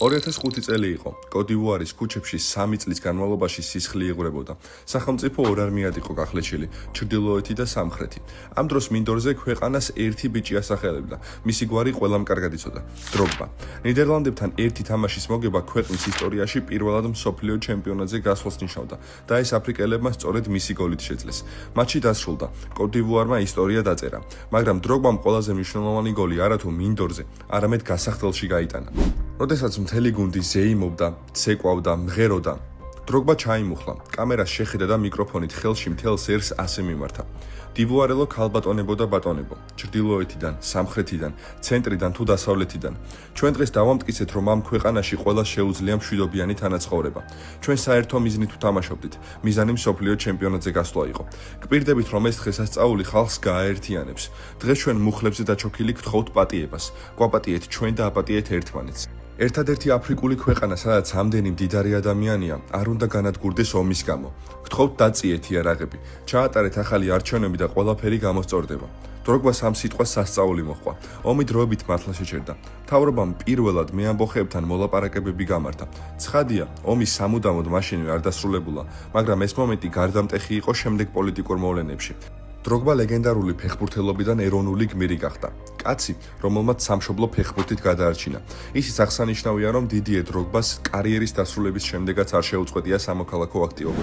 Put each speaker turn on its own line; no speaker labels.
2005 წელი იყო. კოდივუარის ქუჩებში 3 წლის განმავლობაში სისხლი იღვრებოდა. სახელმწიფო ორ არმიად იყო გახლეჩილი, ჩრდილოეთი და სამხრეთი. ამ დროს მინდორზე ქვეყანას ერთი ბიჭი ასახელებდა. მისი გვარი ყველამ კარგად იცოდა. დროგბა. ნიდერლანდებთან ერთი თამაშის მოგება ქვეყნის ისტორიაში პირველად მსოფლიო ჩემპიონატზე გასვლას ნიშნავდა და ეს აფრიკელებმა სწორედ მისი გოლით შეძლეს. მატჩი დასრულდა. კოდივუარმა ისტორია დაწერა, მაგრამ დროგბამ ყველაზე მნიშვნელოვანი გოლი არათუ მინდორზე, არამედ გასახდელში გაიტანა. როდესაც მთელი გუნდი ზეიმობდა, ცეკვავდა, მღეროდა, დროგბა ჩაიმუხლა, კამერას შეხედა და მიკროფონით ხელში მთელს ერს ასე მიმართა. დივუარელო ქალბატონებო და ბატონებო, ჩრდილოეთიდან, სამხრეთიდან, ცენტრიდან თუ დასავლეთიდან. ჩვენ დღეს დავამტკიცეთ, რომ ამ ქვეყანაში ყველას შეუძლია მშვიდობიანი თანაცხოვრება. ჩვენ საერთო მიზნით ვთამაშობდით, მიზანი მსოფლიო ჩემპიონატზე გასვლა იყო. გპირდებით, რომ ეს დღესასწაული ხალხს გააერთიანებს. დღეს ჩვენ მუხლებზე დაჩოქილი გთხოვთ პატიებას. გვაპატიეთ ჩვენ და აპატიეთ ერთმანეთს. ერთადერთი აფრიკული ქვეყანა, სადაც ამდენი მდიდარი ადამიანია, არ უნდა განადგურდეს ომის გამო. გთხოვთ დაწიეთ იარაღები, ჩაატარეთ ახალი არჩევნები და ყველაფერი გამოსწორდება. დროგბას ამ სიტყვას სასწაული მოჰყვა. ომი დროებით მართლა შეჩერდა. მთავრობამ პირველად მეამბოხეებთან მოლაპარაკებები გამართა. ცხადია, ომი სამუდამოდ მაშინვე არ დასრულებულა, მაგრამ ეს მომენტი გარდამტეხი იყო შემდეგ პოლიტიკურ მოვლენებში. დროგბა ლეგენდარული ფეხბურთელობიდან ეროვნული გმირი გახდა. კაცი, რომელმაც სამშობლო ფეხბურთით გადაარჩინა. ისიც აღსანიშნავია, რომ დიდიე დროგბას კარიერის დასრულების შემდეგაც არ შეუწყვეტია სამოქალაქო აქტივობა.